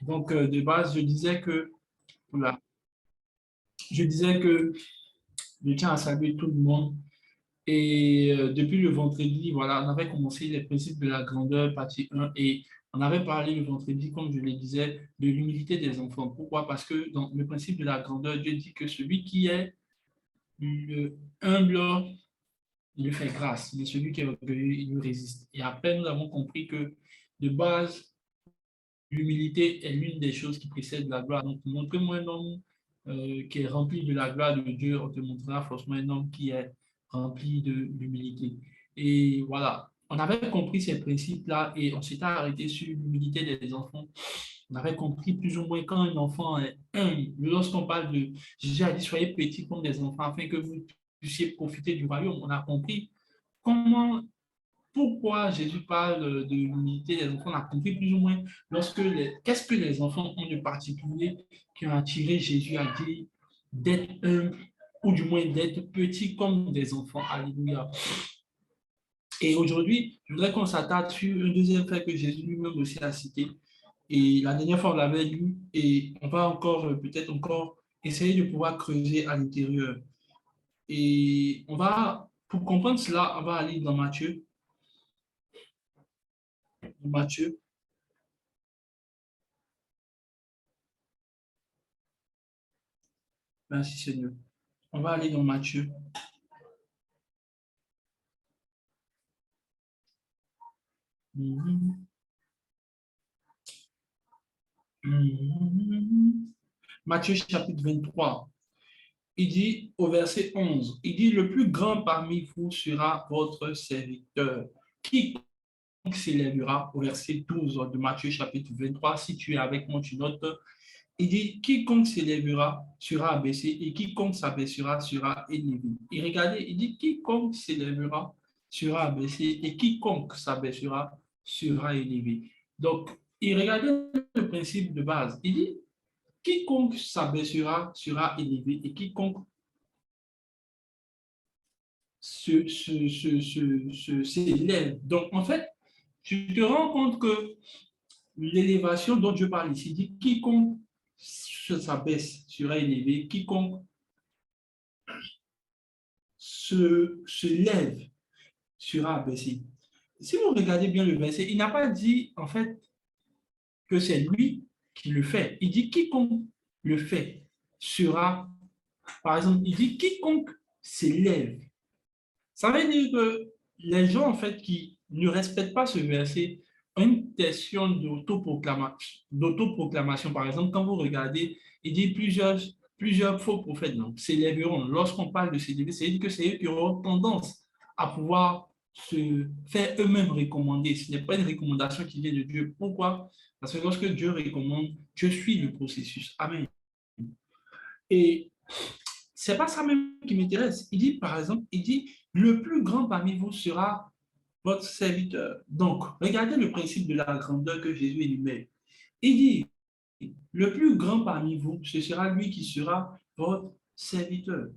Donc, de base, voilà, je disais que je tiens à saluer tout le monde. Et depuis le vendredi, voilà, on avait commencé les principes de la grandeur, partie 1, et on avait parlé le vendredi, comme je le disais, de l'humilité des enfants. Pourquoi? Parce que dans le principe de la grandeur, Dieu dit que celui qui est humble, il lui fait grâce, mais celui qui est orgueilleux, il lui résiste. Et après, nous avons compris que de base, l'humilité est l'une des choses qui précède la gloire. Donc, montre-moi un homme qui est rempli de la gloire de Dieu, on te montrera forcément un homme qui est rempli d'humilité. Et voilà, on avait compris ces principes-là et on s'était arrêté sur l'humilité des enfants. On avait compris plus ou moins quand un enfant est humble. Lorsqu'on parle de Jésus a dit, soyez petits comme des enfants afin que vous puissiez profiter du royaume. On a compris comment pourquoi Jésus parle de l'humilité des enfants, on a compris plus ou moins qu'est-ce que les enfants ont de particulier qui ont attiré Jésus à dire d'être humble ou du moins d'être petit comme des enfants. Alléluia. Et aujourd'hui, je voudrais qu'on s'attarde sur un deuxième fait que Jésus lui-même aussi a cité. Et la dernière fois, on l'avait lu et on va encore, peut-être encore, essayer de pouvoir creuser à l'intérieur. Et pour comprendre cela, on va aller dans Matthieu. Matthieu. Merci Seigneur. On va aller dans Matthieu. Matthieu chapitre 23. Il dit au verset 11, il dit, le plus grand parmi vous sera votre serviteur. Quiconque s'élèvera, au verset 12 de Matthieu chapitre 23, si tu es avec moi, tu notes, il dit, quiconque s'élèvera sera abaissé et quiconque s'abaissera sera élevé. Et regardez, il dit, quiconque s'élèvera sera abaissé et quiconque s'abaissera sera élevé. Donc, il regardait le principe de base. Il dit, quiconque s'abaissera sera élevé et quiconque s'élève. Donc, en fait, tu te rends compte que l'élévation dont Dieu parle ici dit quiconque s'abaisse sera élevé, quiconque se lève sera abaissé. Si vous regardez bien le verset, il n'a pas dit en fait que c'est lui qui le fait. Il dit quiconque le fait sera, par exemple, il dit quiconque s'élève. Ça veut dire que les gens en fait qui ne respectent pas ce verset ont une question d'autoproclamation. Par exemple, quand vous regardez, il dit plusieurs faux prophètes s'élèveront. Lorsqu'on parle de s'élever, c'est-à-dire que c'est eux qui auront tendance à pouvoir se faire eux-mêmes recommander. Ce n'est pas une recommandation qui vient de Dieu. Pourquoi? Parce que lorsque Dieu recommande, Dieu suit le processus. Amen. Et c'est pas ça même qui m'intéresse. Il dit, par exemple, il dit, le plus grand parmi vous sera votre serviteur. Donc, regardez le principe de la grandeur que Jésus énumère. Il dit, le plus grand parmi vous, ce sera lui qui sera votre serviteur.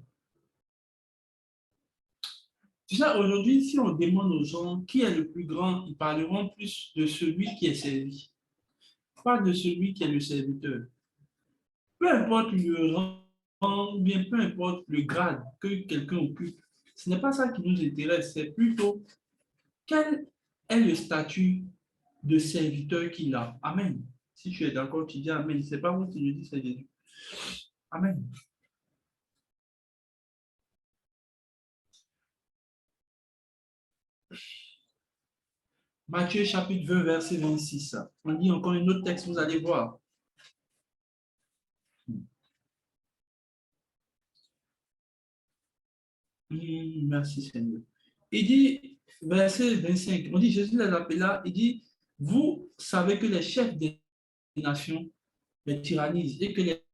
Tu sais, aujourd'hui, si on demande aux gens qui est le plus grand, ils parleront plus de celui qui est servi, pas de celui qui est le serviteur. Peu importe le rang, bien peu importe le grade que quelqu'un occupe, ce n'est pas ça qui nous intéresse, c'est plutôt quel est le statut de serviteur qu'il a. Amen. Si tu es d'accord, tu dis Amen. Ce n'est pas moi qui le dis, c'est Jésus. Amen. Matthieu chapitre 20, verset 26. On lit encore un autre texte, vous allez voir. Merci Seigneur. Il dit, verset 25, on dit, Jésus les appela, il dit, vous savez que les chefs des nations les tyrannisent et que les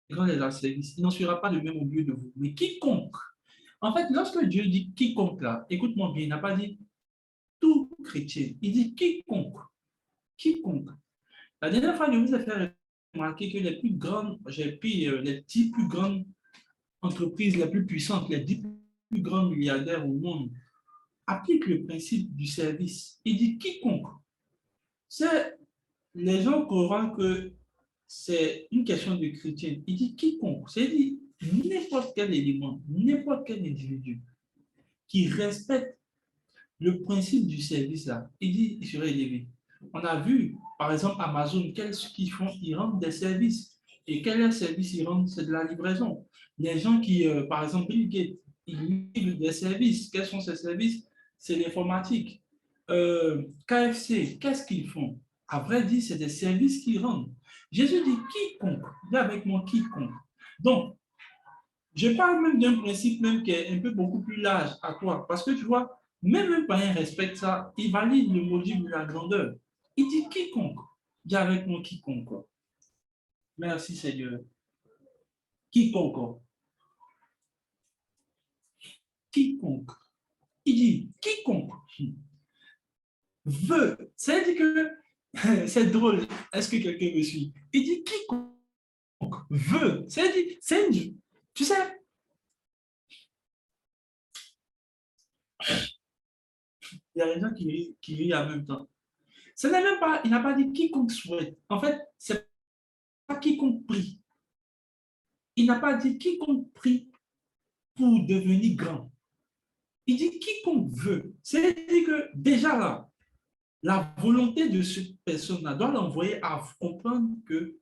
grands les asservissent. Il n'en sera pas de même au milieu de vous. Mais quiconque, en fait, lorsque Dieu dit quiconque là, écoute-moi bien, il n'a pas dit tout chrétien, il dit quiconque, quiconque. La dernière fois, je vous ai fait remarquer que les plus grandes, j'ai pris les 10 plus grandes entreprises les plus puissantes, les 10 plus grands milliardaires au monde, appliquent le principe du service. Il dit quiconque. C'est les gens croient que c'est une question de chrétien. Il dit quiconque, c'est-à-dire n'importe quel élément, n'importe quel individu qui respecte le principe du service là, il dit il serait élevé. On a vu, par exemple, Amazon, qu'est-ce qu'ils font? Ils rendent des services. Et quel est le service ils rendent? C'est de la livraison. Les gens qui, par exemple, Bill Gates, ils livrent des services. Quels sont ces services? C'est l'informatique. KFC, qu'est-ce qu'ils font? À vrai dire, c'est des services qu'ils rendent. Jésus dit quiconque, dis avec moi quiconque. Donc, je parle même d'un principe même qui est un peu beaucoup plus large à toi. Parce que tu vois, même un païen respecte ça, il valide le module de la grandeur. Il dit quiconque. Dis avec moi quiconque. Merci Seigneur. Quiconque. Quiconque. Il dit quiconque veut. C'est-à-dire que c'est drôle. Est-ce que quelqu'un me suit? Il dit quiconque veut. C'est-à-dire, tu sais, il y a des gens qui rient en même temps. Ce n'est même pas, il n'a pas dit quiconque souhaite. En fait, c'est pas quiconque prie. Il n'a pas dit quiconque prie pour devenir grand. Il dit quiconque veut. C'est-à-dire que déjà là, la volonté de cette personne-là doit l'envoyer à comprendre que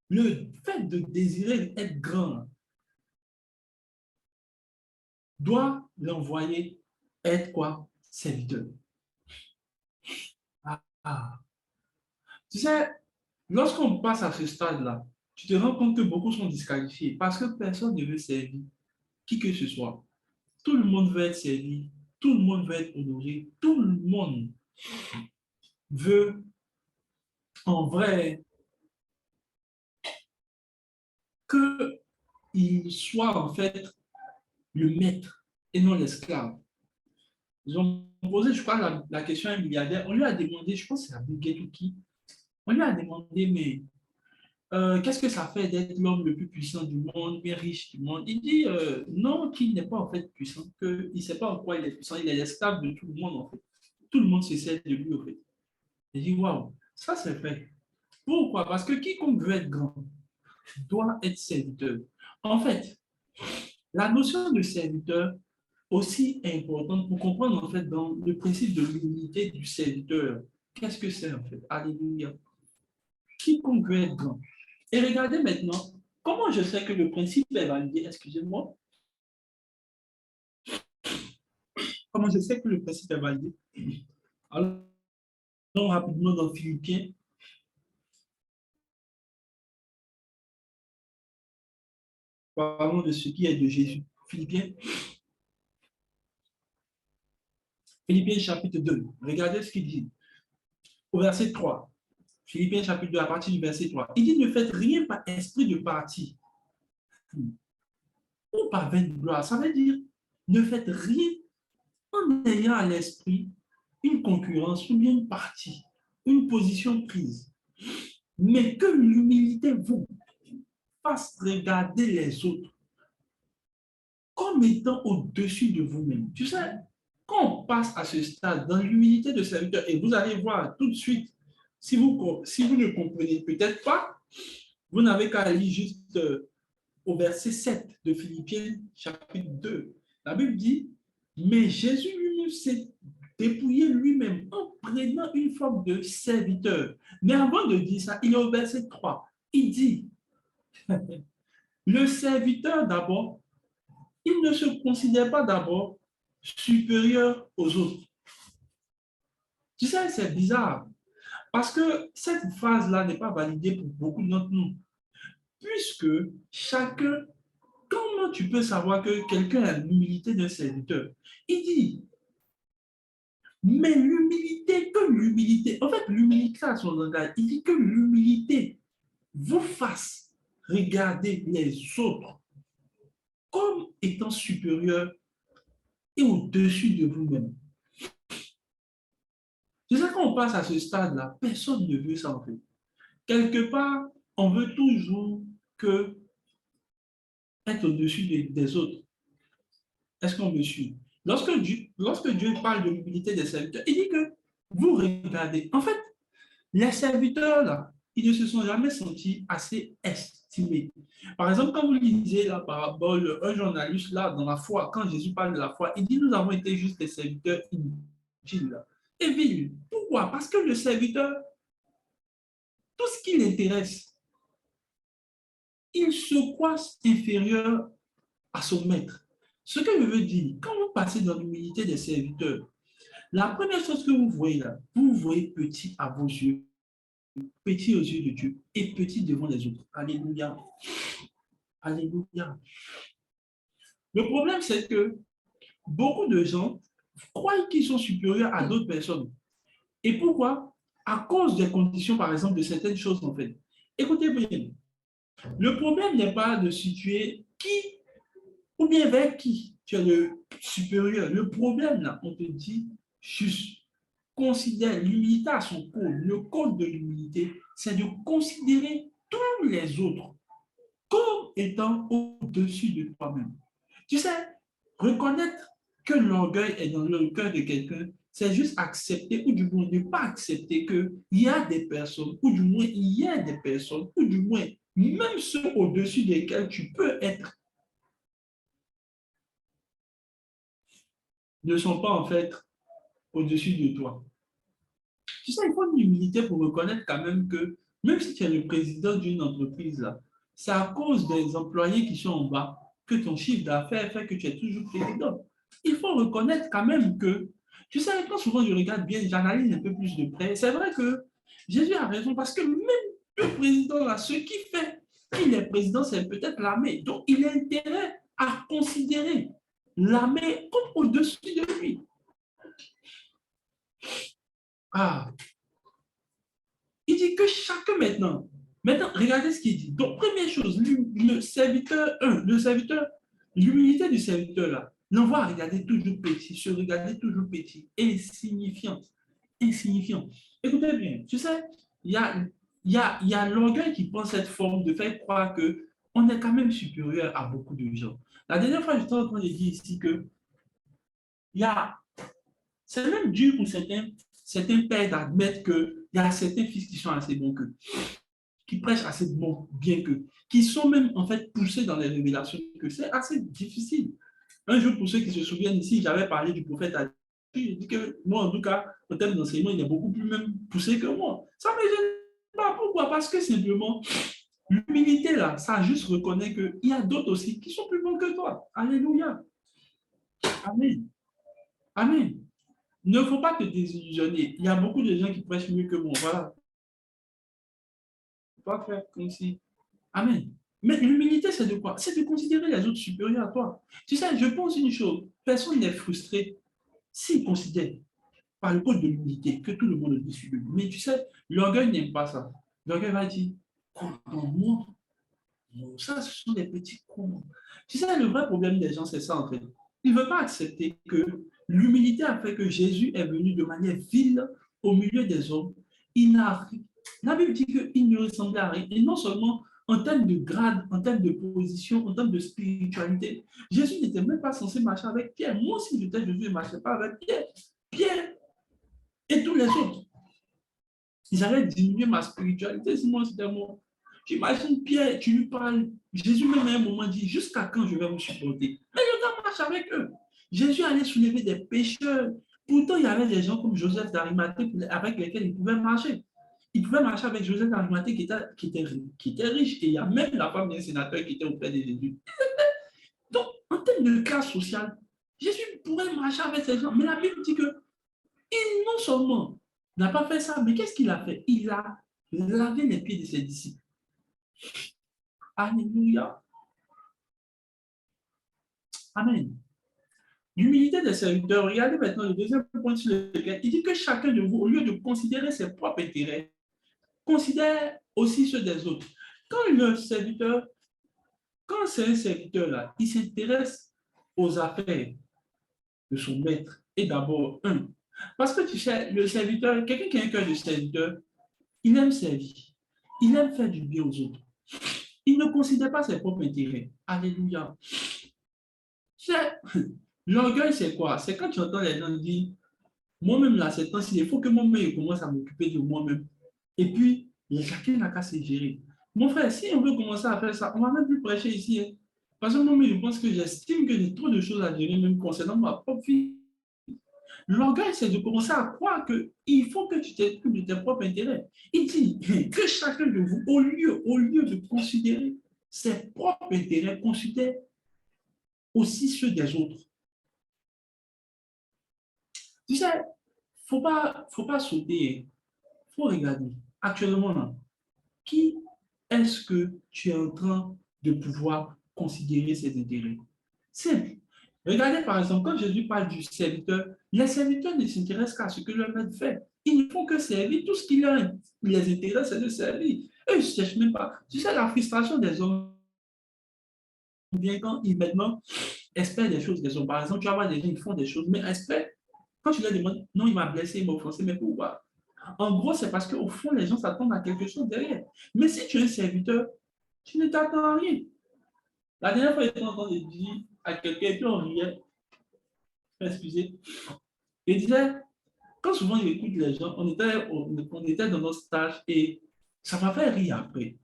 le fait de désirer être grand doit l'envoyer être quoi? Serviteur. Ah, ah. Tu sais, lorsqu'on passe à ce stade-là, tu te rends compte que beaucoup sont disqualifiés parce que personne ne veut servir qui que ce soit. Tout le monde veut être servi, tout le monde veut être honoré, tout le monde veut en vrai qu'il soit en fait le maître et non l'esclave. Ils ont posé, je crois, la question à un milliardaire. On lui a demandé, je pense que c'est Bill Gates ou qui, on lui a demandé, mais qu'est-ce que ça fait d'être l'homme le plus puissant du monde, bien riche du monde? Il dit non, qu'il n'est pas en fait puissant, qu'il ne sait pas en quoi il est puissant, il est l'esclave de tout le monde en fait. Tout le monde se sert de lui en fait. Il dit waouh, ça c'est fait. Pourquoi? Parce que quiconque veut être grand doit être serviteur. En fait, la notion de serviteur aussi est importante pour comprendre en fait dans le principe de l'unité du serviteur. Qu'est-ce que c'est en fait? Alléluia. Quiconque veut être grand. Et regardez maintenant, comment je sais que le principe est validé? Excusez-moi. Comment je sais que le principe est validé? Allons rapidement dans Philippiens. Parlons de ce qui est de Jésus. Philippiens chapitre 2. Regardez ce qu'il dit. Au verset 3. Philippiens chapitre 2, à partir du verset 3. Il dit, ne faites rien par esprit de parti ou par vaine gloire. Ça veut dire, ne faites rien en ayant à l'esprit une concurrence ou bien une partie, une position prise. Mais que l'humilité vous fasse regarder les autres comme étant au-dessus de vous-même. Tu sais, quand on passe à ce stade dans l'humilité de serviteur, et vous allez voir tout de suite, si vous ne comprenez peut-être pas, vous n'avez qu'à lire juste au verset 7 de Philippiens chapitre 2. La Bible dit, mais Jésus lui-même s'est dépouillé lui-même en prenant une forme de serviteur. Mais avant de dire ça, il est au verset 3. Il dit, le serviteur d'abord, il ne se considère pas d'abord supérieur aux autres. Tu sais, c'est bizarre, parce que cette phrase-là n'est pas validée pour beaucoup d'entre nous, puisque chacun, comment tu peux savoir que quelqu'un a l'humilité d'un serviteur? Il dit, mais l'humilité, que l'humilité, en fait, l'humilité à son langage, il dit que l'humilité vous fasse regarder les autres comme étant supérieurs et au-dessus de vous-même. C'est ça qu'on passe à ce stade-là. Personne ne veut ça en fait. Quelque part, on veut toujours que être au-dessus des autres. Est-ce qu'on me suit? Lorsque Dieu parle de l'humilité des serviteurs, il dit que vous regardez. En fait, Les serviteurs, là, ils ne se sont jamais sentis assez estimés. Par exemple, quand vous lisez la parabole, un journaliste, là, dans la foi, quand Jésus parle de la foi, il dit, nous avons été juste des serviteurs inutiles et vils. Pourquoi? Parce que le serviteur, tout ce qui l'intéresse, il se croit inférieur à son maître. Ce que je veux dire, quand vous passez dans l'humilité des serviteurs, la première chose que vous voyez là, vous voyez petit à vos yeux, petit aux yeux de Dieu et petit devant les autres. Alléluia. Alléluia. Le problème, c'est que beaucoup de gens croient qu'ils sont supérieurs à d'autres personnes. Et pourquoi? À cause des conditions, par exemple, de certaines choses, en fait. Écoutez bien, le problème n'est pas de situer qui ou bien vers qui tu es le supérieur. Le problème, là, on te dit juste, considère l'humilité à son code. Le code de l'humilité, c'est de considérer tous les autres comme étant au-dessus de toi-même. Tu sais, reconnaître que l'orgueil est dans le cœur de quelqu'un, c'est juste accepter ou du moins ne pas accepter qu'il y a des personnes, ou du moins il y a des personnes, ou du moins même ceux au-dessus desquels tu peux être, ne sont pas en fait au-dessus de toi. Tu sais, il faut une humilité pour reconnaître quand même que même si tu es le président d'une entreprise, là, c'est à cause des employés qui sont en bas que ton chiffre d'affaires fait que tu es toujours président. Il faut reconnaître quand même que, tu sais, quand souvent je regarde bien, j'analyse un peu plus de près, c'est vrai que Jésus a raison parce que même le président, là, ce qui fait qu'il est président, c'est peut-être l'armée. Donc, il a intérêt à considérer l'armée comme au-dessus de lui. Ah, il dit que chacun maintenant, regardez ce qu'il dit. Donc, première chose, le serviteur, l'humilité du serviteur, là, l'envoie à regarder toujours petit, se regarder toujours petit, insignifiant, insignifiant. Écoutez bien, tu sais, il y a l'orgueil qui prend cette forme de faire croire qu'on est quand même supérieur à beaucoup de gens. La dernière fois, j'étais en train de dire ici que il y a, c'est même dur pour certains pères d'admettre qu'il y a certains fils qui sont assez bons qu'eux, qui prêchent assez bon, bien que, qui sont même en fait poussés dans les révélations, que c'est assez difficile. Un jour, pour ceux qui se souviennent ici, j'avais parlé du prophète Adi. J'ai dit que moi, en tout cas, en termes d'enseignement, il est beaucoup plus même poussé que moi. Ça ne me gêne pas. Pourquoi? Parce que simplement, l'humilité, là, ça juste reconnaît qu'il y a d'autres aussi qui sont plus bons que toi. Alléluia. Amen. Amen. Ne faut pas te désillusionner. Il y a beaucoup de gens qui prêchent mieux que moi. Voilà. Tu vas faire comme si. Amen. Mais l'humilité, c'est de quoi? C'est de considérer les autres supérieurs à toi. Tu sais, je pense une chose, personne n'est frustré s'il considère, par le code de l'humilité, que tout le monde est au-dessus de lui. Mais tu sais, l'orgueil n'aime pas ça. L'orgueil va dire, moi, ça, ce sont des petits cons. Tu sais, le vrai problème des gens, c'est ça en fait. Ils ne veulent pas accepter que l'humilité a fait que Jésus est venu de manière vile au milieu des hommes. Il n'a La Bible dit qu'il ne ressemblait à rien. Et non seulement en termes de grade, en termes de position, en termes de spiritualité, Jésus n'était même pas censé marcher avec Pierre. Moi, si j'étais Jésus, je ne marchais pas avec Pierre. Pierre et tous les autres. Ils allaient diminuer ma spiritualité si moi c'était moi. J'imagine Pierre, tu lui parles. Jésus même à un moment dit, jusqu'à quand je vais vous supporter? Mais le gars marche avec eux. Jésus allait soulever des pécheurs. Pourtant, il y avait des gens comme Joseph d'Arimathée avec lesquels il pouvait marcher. Il pouvait marcher avec Joseph d'Arimathée qui était riche. Et il y a même la femme d'un sénateur qui était auprès de Jésus. Donc, en termes de classe sociale, Jésus pourrait marcher avec ces gens. Mais la Bible dit que il non seulement n'a pas fait ça, mais qu'est-ce qu'il a fait? Il a lavé les pieds de ses disciples. Alléluia. Amen. L'humilité des serviteurs. Regardez maintenant le deuxième point sur lequel il dit que chacun de vous, au lieu de considérer ses propres intérêts, considère aussi ceux des autres. Quand le serviteur, quand c'est un serviteur là, il s'intéresse aux affaires de son maître et d'abord un. Parce que tu sais, le serviteur, quelqu'un qui a un cœur de serviteur, il aime servir. Il aime faire du bien aux autres. Il ne considère pas ses propres intérêts. Alléluia. L'orgueil, c'est quoi? C'est quand tu entends les gens dire, moi-même, là, c'est temps, il faut que moi-même commence à m'occuper de moi-même. Et puis, chacun n'a qu'à se gérer. Mon frère, si on veut commencer à faire ça, on ne va même plus prêcher ici, hein. Parce que moi, je pense que j'estime que j'ai trop de choses à gérer, même concernant ma propre vie. L'orgueil, c'est de commencer à croire qu'il faut que tu t'occupes de tes propres intérêts. Il dit que chacun de vous, au lieu de considérer ses propres intérêts, considère aussi ceux des autres. Tu sais, faut pas sauter. Il faut regarder. Actuellement, là, qui est-ce que tu es en train de pouvoir considérer ses intérêts? Simple. Regardez par exemple, quand Jésus parle du serviteur, les serviteurs ne s'intéressent qu'à ce que leur maître fait. Ils ne font que servir. Tout ce qui les intéresse, c'est de servir. Eux, ils ne cherchent même pas. Tu sais, la frustration des hommes vient quand ils maintenant espèrent des choses des hommes. Par exemple, tu vas voir des gens qui font des choses, mais espèrent. Quand tu leur demandes, non, il m'a blessé, il m'a offensé, mais pourquoi? En gros, c'est parce qu'au fond, les gens s'attendent à quelque chose derrière. Mais si tu es un serviteur, tu ne t'attends à rien. La dernière fois, j'étais en train de dire à quelqu'un, et puis on riait, excusez, il disait, quand souvent il écoute les gens, on était dans notre stage et ça m'a fait rire après.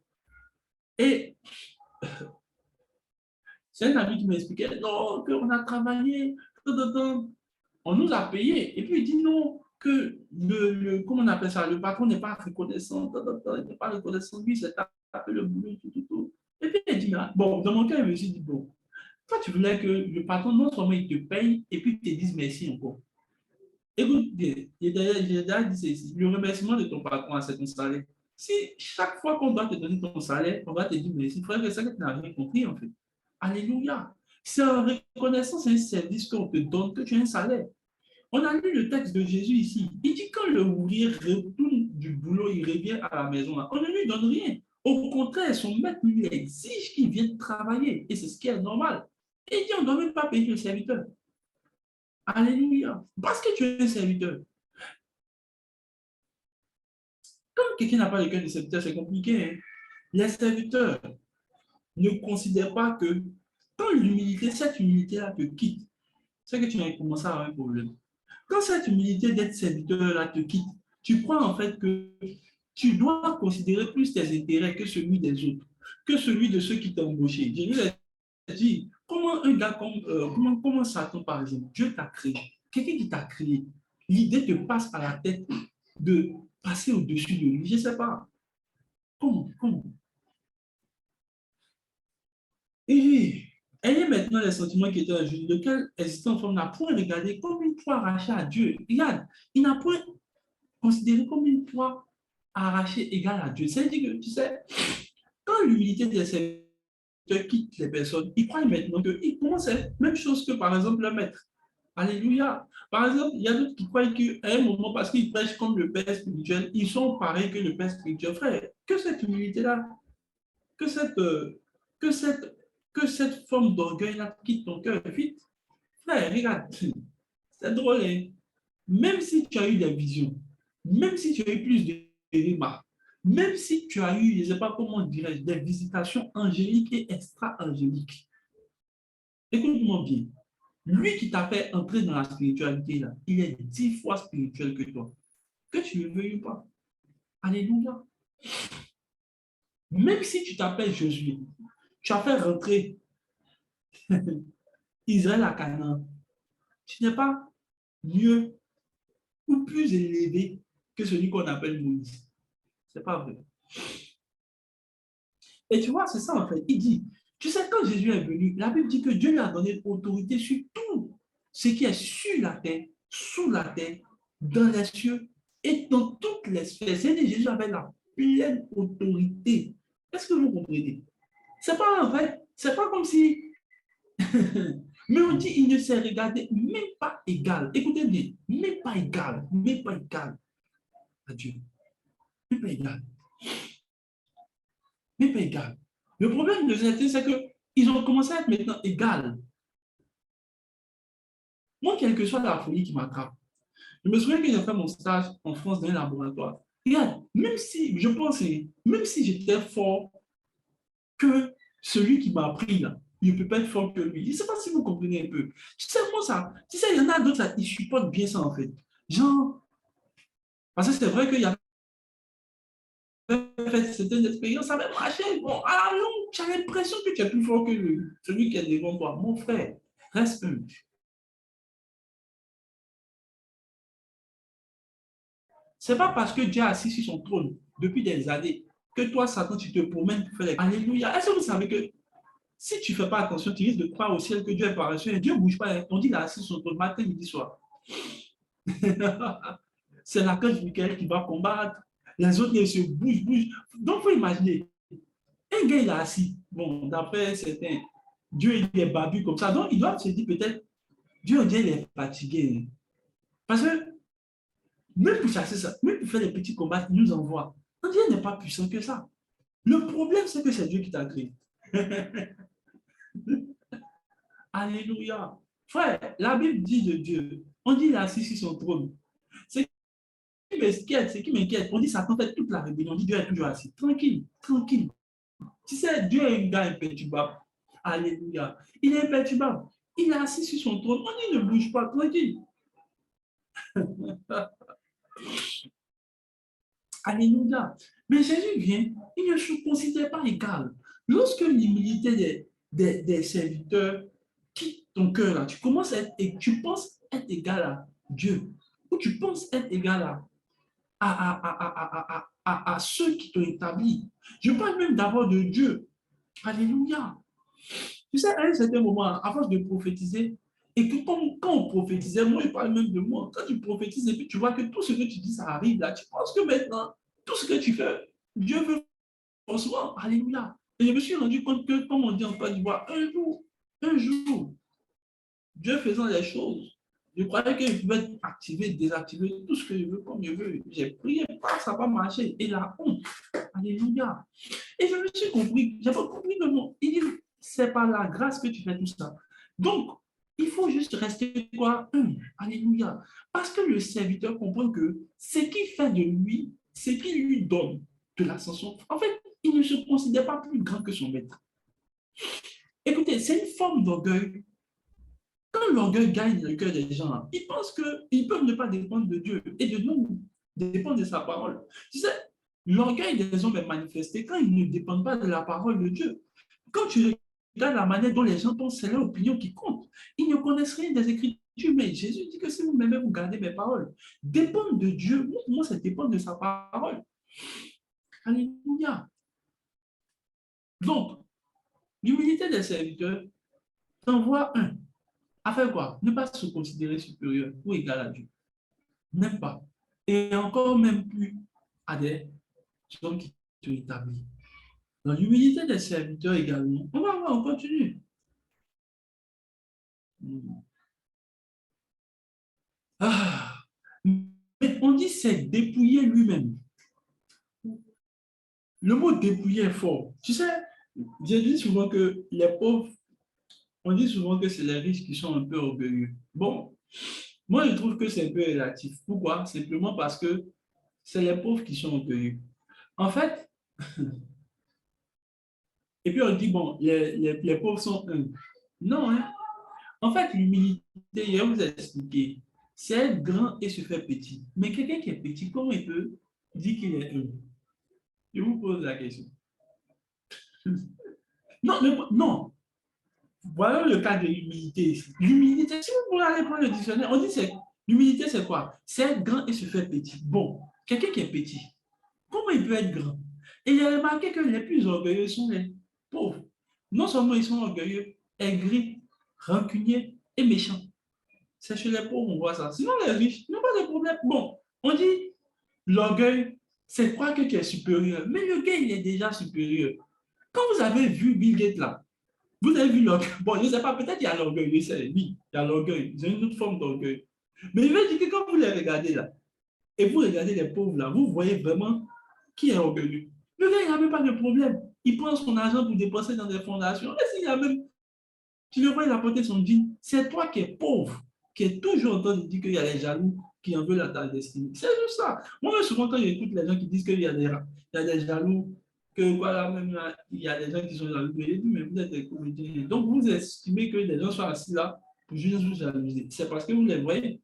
Et c'est un ami qui m'expliquait, non, qu'on a travaillé, on nous a payé. Et puis il dit non, que comment on appelle ça, le patron n'est pas reconnaissant, il n'est pas reconnaissant, lui, c'est taper le boulot, tout. Et puis il dit, ah, bon, dans mon cas, je me suis dit, bon, toi, tu voulais que le patron, non seulement il te paye, et puis il te dise merci encore. Écoute, j'ai déjà dit ceci, le remerciement de ton patron, c'est ton salaire. Si chaque fois qu'on doit te donner ton salaire, on va te dire merci, il faudrait que ça que tu n'as rien compris en fait. Alléluia. C'est en reconnaissance, c'est un service qu'on te donne, que tu as un salaire. On a lu le texte de Jésus ici. Il dit quand le ouvrier retourne du boulot, il revient à la maison, on ne lui donne rien. Au contraire, son maître lui exige qu'il vienne travailler. Et c'est ce qui est normal. Et il dit on ne doit même pas payer le serviteur. Alléluia. Parce que tu es un serviteur. Quand quelqu'un n'a pas le cœur de serviteur, c'est compliqué, hein. Les serviteurs ne considèrent pas que quand l'humilité, cette humilité-là te quitte, c'est que tu as commencé à avoir un problème. Quand cette humilité d'être serviteur-là te quitte, tu crois en fait que tu dois considérer plus tes intérêts que celui des autres, que celui de ceux qui t'ont embauché. Jésus a dit, comment un gars comme, comment Satan, par exemple, Dieu t'a créé, quelqu'un qui t'a créé, l'idée te passe à la tête de passer au-dessus de lui. Je ne sais pas. Comment? Et ayez maintenant les sentiments qui étaient en Jésus, lequel existant en forme n'a point regardé comme une proie arrachée à Dieu. Regarde, il n'a point considéré comme une proie arrachée égale à Dieu. C'est-à-dire que, tu sais, quand l'humilité des serviteurs quitte les personnes, ils croient maintenant qu'ils commencent à faire la même chose que, par exemple, le maître. Alléluia. Par exemple, il y a d'autres qui croient qu'à un moment, parce qu'ils prêchent comme le Père spirituel, ils sont pareils que le Père spirituel. Frère, que cette humilité-là, que cette, que cette, que cette forme d'orgueil-là quitte ton cœur vite. Frère, regarde, c'est drôle, hein? Même si tu as eu des visions, même si tu as eu plus de remarques, même si tu as eu, je ne sais pas comment dirais-je, des visitations angéliques et extra-angéliques, écoute-moi bien, lui qui t'a fait entrer dans la spiritualité, là, il est 10 fois spirituel que toi, que tu le veuilles ou pas. Alléluia. Même si tu t'appelles Josué, tu as fait rentrer Israël à Canaan, tu n'es pas mieux ou plus élevé que celui qu'on appelle Moïse. Ce n'est pas vrai. Et tu vois, c'est ça en fait. Il dit, tu sais, quand Jésus est venu, la Bible dit que Dieu lui a donné autorité sur tout ce qui est sur la terre, sous la terre, dans les cieux et dans toutes les sphères. C'est-à-dire Jésus avait la pleine autorité. Est-ce que vous comprenez? C'est pas en fait, c'est pas comme si. Mais on dit, il ne s'est regardé même pas égal. Écoutez bien, même pas égal à Dieu. Même pas égal. Même pas égal. Le problème de certains, c'est qu'ils ont commencé à être maintenant égal. Moi, quelle que soit la folie qui m'attrape, je me souviens que j'ai fait mon stage en France dans un laboratoire. Regarde, même si, je pense, même si j'étais fort que celui qui m'a appris là, il ne peut pas être fort que lui. Je ne sais pas si vous comprenez un peu. Tu sais, moi, ça, tu sais, il y en a d'autres, ils supportent bien ça en fait. Genre, parce que c'est vrai qu'il y a fait certaines expériences, ça avait marché. Bon, à la longue, tu as l'impression que tu es plus fort que celui qui est devant toi. Mon frère, reste humble. Ce n'est pas parce que Dieu est assis sur son trône depuis des années que toi, Satan, tu te promènes pour faire les... Alléluia. Est-ce que vous savez que si tu ne fais pas attention, tu risques de croire au ciel que Dieu est paresseux et Dieu ne bouge pas. On dit qu'il est assis sur son trône matin, midi, soir. C'est l'archange Michael qui va combattre. Les autres, ils se bougent. Donc, il faut imaginer. Un gars, il est assis. Bon, d'après certains, Dieu, il est babu comme ça. Donc, ils doivent se dire peut-être, Dieu, il est fatigué. Parce que même pour chasser ça, même pour faire des petits combats, il nous envoie. Dieu n'est pas puissant que ça. Le problème, c'est que c'est Dieu qui t'a créé. Alléluia. Frère, la Bible dit de Dieu, on dit il est assis sur son trône. Ce qui m'inquiète, on dit Satan fait toute la rébellion, on dit Dieu est toujours assis. Tranquille, tranquille. Tu sais, Dieu est un gars imperturbable. Alléluia. Il est imperturbable. Il est assis sur son trône. On dit ne bouge pas, tranquille. Alléluia. Mais Jésus vient, il ne se considère pas égal. Lorsque l'humilité des serviteurs quitte ton cœur, là, tu commences à être, et tu penses être égal à Dieu, ou tu penses être égal à ceux qui t'ont établi. Je parle même d'abord de Dieu. Alléluia. Tu sais, à un certain moment, à force de prophétiser, et que quand on prophétisait, moi, je parle même de moi, quand tu prophétises et puis tu vois que tout ce que tu dis, ça arrive là, tu penses que maintenant, tout ce que tu fais, Dieu veut forcément. Alléluia. Et je me suis rendu compte que, comme on dit en Côte d'Ivoire, un jour, Dieu faisant les choses, je croyais que je pouvais activer, désactiver tout ce que je veux comme je veux. J'ai prié, ça va marcher. Et la honte, alléluia. Et je me suis compris, j'avais compris le mot. Il dit, c'est par la grâce que tu fais tout ça. Donc, il faut juste rester quoi? Alléluia. Parce que le serviteur comprend que ce qui fait de lui, ce qui lui donne de l'ascension, en fait, il ne se considère pas plus grand que son maître. Écoutez, c'est une forme d'orgueil. Quand l'orgueil gagne le cœur des gens, ils pensent qu'ils peuvent ne pas dépendre de Dieu et de nous, dépendre de sa parole. Tu sais, l'orgueil des hommes est manifesté quand ils ne dépendent pas de la parole de Dieu. Quand tu regardes la manière dont les gens pensent, c'est leur opinion qui compte. Ils ne connaissent rien des Écritures, mais Jésus dit que si vous m'aimez, vous gardez mes paroles. Dépendre de Dieu, moi, c'est dépendre de sa parole. Alléluia. Donc, l'humilité des serviteurs t'envoie à faire quoi? Ne pas se considérer supérieur ou égal à Dieu. Même pas. Et encore même plus à des hommes qui t'ont établi. Dans l'humilité des serviteurs également, on va voir, on continue. Ah, mais on dit c'est dépouiller lui-même. Le mot dépouiller est fort. Tu sais, j'ai dit souvent que les pauvres, on dit souvent que c'est les riches qui sont un peu orgueilleux. Bon, moi je trouve que c'est un peu relatif. Pourquoi? Simplement parce que c'est les pauvres qui sont orgueilleux. En fait, et puis on dit, bon, les pauvres sont humbles. Non, hein? En fait, l'humilité, je vais vous expliquer, c'est être grand et se faire petit. Mais quelqu'un qui est petit, comment il peut dire qu'il est humble? Je vous pose la question. Non, non. Voilà le cas de l'humilité. L'humilité, si vous voulez aller prendre le dictionnaire, on dit que l'humilité, c'est quoi? C'est être grand et se faire petit. Bon, quelqu'un qui est petit, comment il peut être grand? Et il a remarqué que les plus orgueilleux sont les pauvres. Non seulement ils sont orgueilleux, aigris, rancuniers et méchants. C'est chez les pauvres on voit ça. Sinon, les riches n'ont pas de problème. Bon, on dit l'orgueil, c'est croire que tu es supérieur. Mais le gars, il est déjà supérieur. Quand vous avez vu Bill Gates là, vous avez vu l'orgueil. Bon, je ne sais pas, peut-être il y a l'orgueil. Oui, il y a l'orgueil. C'est une autre forme d'orgueil. Mais je veux dire que quand vous les regardez là, et vous regardez les pauvres là, vous voyez vraiment qui est orgueilleux. Le gars, il n'a même pas de problème. Il prend son argent pour dépenser dans des fondations. Et s'il a même, tu le vois, il a porté son jean. C'est toi qui es pauvre, qui est toujours en train de dire qu'il y a les jaloux qui en veulent ta destinée. C'est juste ça. Moi, souvent, quand j'écoute les gens qui disent qu'il y a des jaloux, que voilà, même là, il y a des gens qui sont jaloux, je dis, mais vous êtes des comédiens. Donc, vous estimez que les gens sont assis là pour juste vous jalouser. C'est parce que vous les voyez.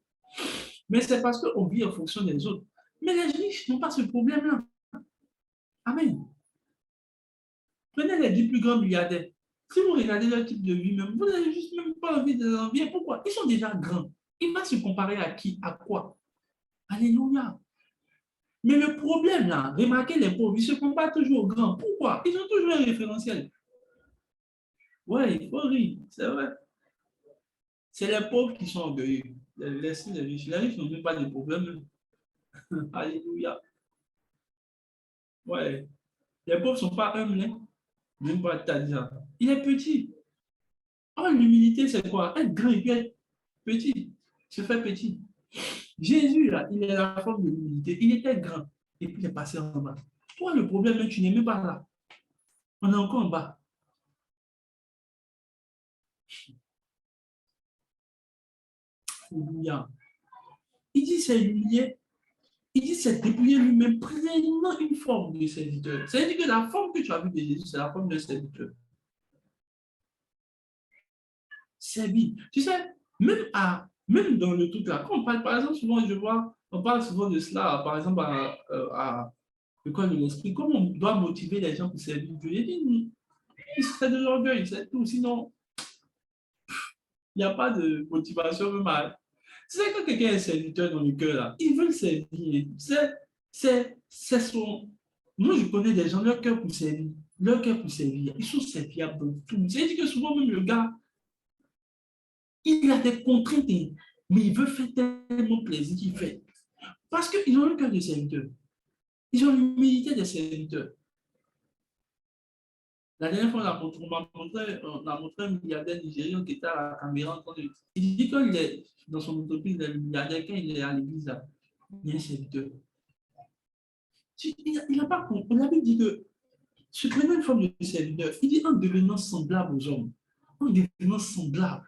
Mais c'est parce qu'on vit en fonction des autres. Mais les riches n'ont pas ce problème-là. Amen. Prenez les 10 plus grands milliardaires. Si vous regardez leur type de vie, même, vous n'avez juste même pas envie de les envier. Pourquoi? Ils sont déjà grands. Il va se comparer à qui? À quoi? Alléluia. Mais le problème, là, remarquez les pauvres, ils se comparent toujours aux grands. Pourquoi? Ils ont toujours un référentiel. Ouais, il faut rire, c'est vrai. C'est les pauvres qui sont orgueilleux. Laissez les riches. Les riches n'ont même pas de problème. Alléluia. Ouais. Les pauvres ne sont pas humbles, hein. Même pas Tadia. Il est petit. Oh, l'humilité, c'est quoi? Être grand et puis être petit. Se faire petit. Jésus, là, il est la forme de l'humilité. Il était grand. Et puis il est passé en bas. Toi, le problème, tu n'es même pas là. On est encore en bas. Alléluia. Il dit c'est humilié. Il dit c'est dépouiller lui-même, prenant une forme de serviteur. C'est-à-dire que la forme que tu as vue de Jésus, c'est la forme de serviteur. Servi. Tu sais, même dans le truc là, quand on parle, par exemple, souvent, je vois, on parle souvent de cela, par exemple, à l'école de l'esprit, comment on doit motiver les gens pour servir Dieu. Il dit, c'est de l'orgueil, c'est tout. Sinon, il n'y a pas de motivation même à... Tu sais, quand quelqu'un est serviteur dans le cœur, là, ils veulent servir. C'est son... Moi, je connais des gens, leur cœur pour servir. Leur cœur pour servir. Ils sont serviables dans tout. C'est-à-dire que souvent, même le gars, il a des contraintes, mais il veut faire tellement plaisir qu'il fait. Parce qu'ils ont le cœur de serviteur. Ils ont l'humilité des serviteurs. La dernière fois, on a montré un milliardaire nigérien qui était à la caméra. Il dit qu'il est dans son entreprise, le milliardaire, quand il est à l'église, il est un serviteur. Il n'a pas compris. On avait dit que se prenant une forme de serviteur, il dit en devenant semblable aux hommes. En devenant semblable.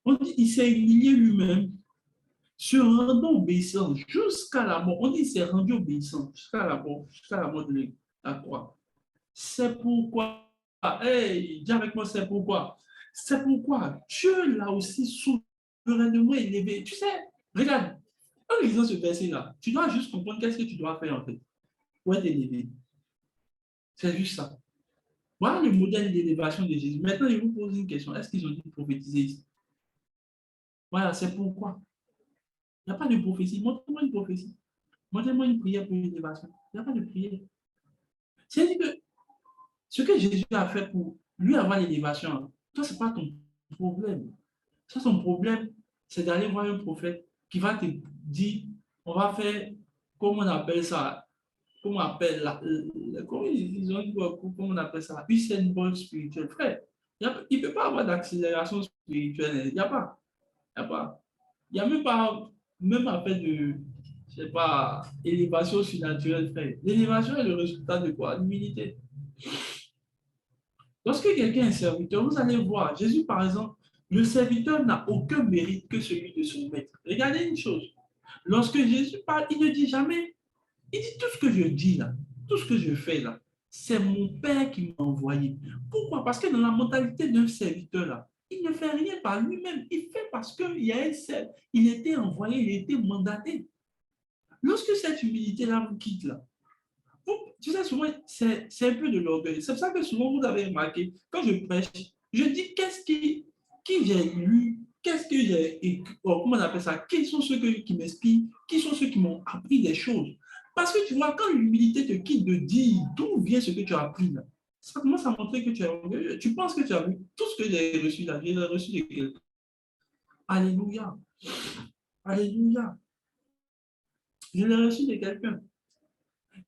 On dit qu'il s'est humilié lui-même, se rendant obéissant jusqu'à la mort. On dit qu'il s'est rendu obéissant jusqu'à la mort de la croix. C'est pourquoi, hey, dis avec moi, c'est pourquoi. C'est pourquoi Dieu l'a aussi souverainement élevé. Tu sais, regarde, en lisant ce verset-là, tu dois juste comprendre qu'est-ce que tu dois faire en fait pour être élevé. C'est juste ça. Voilà le modèle d'élévation de Jésus. Maintenant, je vous pose une question. Est-ce qu'ils ont dit prophétiser ici? Voilà, c'est pourquoi. Il n'y a pas de prophétie. Montre-moi une prophétie. Montre-moi une prière pour l'élévation. Il n'y a pas de prière. C'est-à-dire que ce que Jésus a fait pour lui avoir l'élévation, toi, ce n'est pas ton problème. Ça, son problème, c'est d'aller voir un prophète qui va te dire, on va faire, comment on appelle ça, comment on appelle, comment ils ont dit, comment on appelle ça, une symbole spirituelle. Frère, il ne peut pas avoir d'accélération spirituelle. Il n'y a pas. Il n'y a pas. Il n'y a même pas, même appel de, je ne sais pas, élévation surnaturelle, frère. L'élévation est le résultat de quoi? L'humilité. Lorsque quelqu'un est serviteur, vous allez voir, Jésus, par exemple, le serviteur n'a aucun mérite que celui de son maître. Regardez une chose. Lorsque Jésus parle, il ne dit jamais, il dit tout ce que je dis là, tout ce que je fais là, c'est mon Père qui m'a envoyé. Pourquoi? Parce que dans la mentalité d'un serviteur là, il ne fait rien par lui-même. Il fait parce qu'il y a un il était envoyé, il était mandaté. Lorsque cette humilité-là vous quitte là, tu sais, souvent, c'est un peu de l'orgueil. C'est pour ça que souvent, vous avez remarqué, quand je prêche, je dis qui j'ai lu, qu'est-ce que j'ai, comment on appelle ça, quels sont ceux qui m'inspirent, qui sont ceux qui m'ont appris des choses. Parce que tu vois, quand l'humilité te quitte de dire d'où vient ce que tu as appris là, ça commence à montrer que tu es orgueilleux. Tu penses que tu as vu tout ce que j'ai reçu là, j'ai reçu de quelqu'un. Alléluia. Alléluia. Je l'ai reçu de quelqu'un.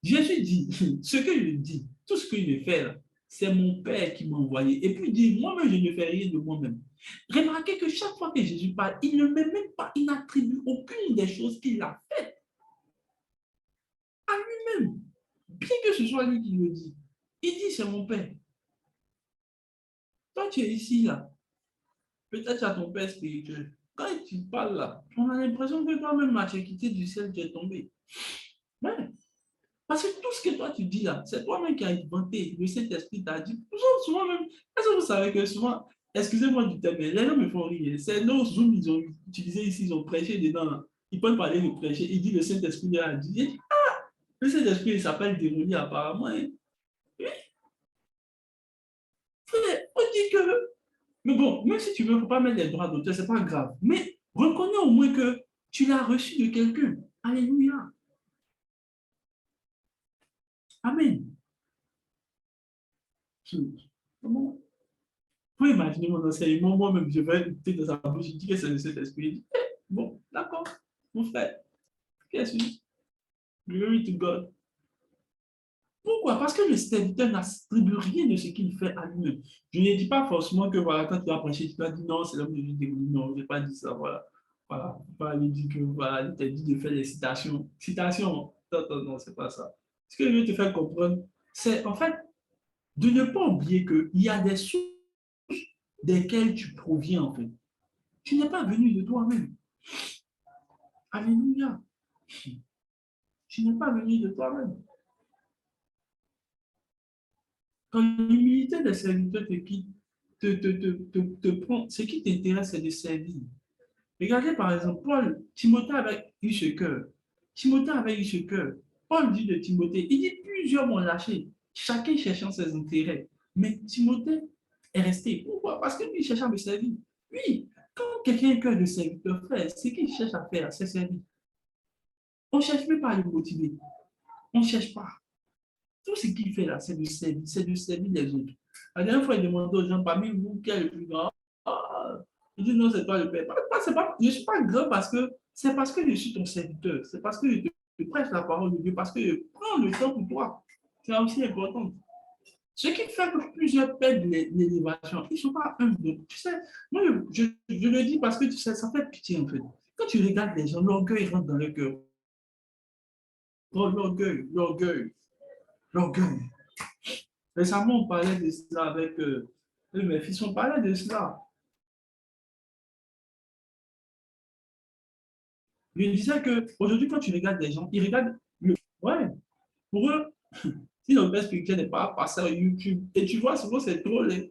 Jésus dit, ce que je dis, tout ce que je fais, c'est mon Père qui m'a envoyé. Et puis il dit, moi-même, je ne fais rien de moi-même. Remarquez que chaque fois que Jésus parle, il ne met même pas, il n'attribue aucune des choses qu'il a faites à lui-même. Bien que ce soit lui qui le dit. Il dit, c'est mon Père. Toi, tu es ici, là. Peut-être tu as ton Père spirituel. Quand tu parles là, on a l'impression que toi-même, tu es quitté du ciel, tu es tombé. Ouais. Parce que tout ce que toi tu dis là, c'est toi-même qui as inventé. Le Saint-Esprit t'a dit. Souvent même, est-ce que vous savez que souvent, Excusez-moi du terme, mais les gens me font rire. C'est nos Zoom, ils ont utilisé ici, ils ont prêché dedans. Là. Ils peuvent parler de prêcher. Il dit le Saint-Esprit a dit. Il dit, le Saint-Esprit s'appelle démoniaque apparemment. Hein. On dit que. Mais bon, même si tu veux, il ne faut pas mettre les droits d'auteur, ce n'est pas grave. Mais reconnais au moins que tu l'as reçu de quelqu'un. Alléluia. Amen. Comment? Vous imaginez mon enseignement, moi-même, je vais écouter dans sa bouche, je dis que c'est le Saint-Esprit. Il dit, eh, bon, d'accord, mon frère, qu'est-ce que c'est? Glory to God. Pourquoi? Parce que le serviteur n'attribue rien de ce qu'il fait à lui-même. Je ne dis pas forcément que voilà, quand tu vas prêcher, tu vas dire non, c'est l'homme de Dieu. Non, je n'ai pas dit ça. Voilà. Voilà. Il pas lui dire que voilà, il t'a dit de faire des citations. Citations, non, non, non, c'est pas ça. Ce que je veux te faire comprendre, c'est en fait de ne pas oublier qu'il y a des sources desquelles tu proviens en fait. Tu n'es pas venu de toi-même. Alléluia. Tu n'es pas venu de toi-même. Quand l'humilité des serviteurs te quitte, te prend, ce qui t'intéresse, c'est de servir. Regardez par exemple, Paul, Timothée avait eu ce cœur. Timothée avait eu ce cœur. Paul dit de Timothée, il dit plusieurs m'ont lâché, chacun cherchant ses intérêts. Mais Timothée est resté. Pourquoi? Parce que lui, il cherche à me servir. Oui, quand quelqu'un a un cœur de serviteur, frère, ce qu'il cherche à faire, c'est servir. On ne cherche même pas à le motiver. On ne cherche pas. Tout ce qu'il fait là, c'est de servir les autres. La dernière fois, il demandait aux gens parmi vous qui est le plus grand. Ah, il dit non, c'est toi le père. Je ne suis pas grand parce que c'est parce que je suis ton serviteur. C'est parce que je prêche la parole de Dieu, parce que je prends le temps pour toi. C'est aussi important. Ce qui fait que plusieurs perdent l'élévation, ils ne sont pas humbles. Tu sais, moi, je le dis parce que tu sais, ça fait pitié en fait. Quand tu regardes les gens, l'orgueil rentre dans le cœur. Oh, l'orgueil, l'orgueil, l'orgueil. Récemment, on parlait de cela avec mes fils, on parlait de cela. Je disais qu'aujourd'hui, quand tu regardes les gens, ils regardent le. Ouais, pour eux, si notre père spirituel n'est pas passé sur YouTube, et tu vois, souvent c'est drôle, hein.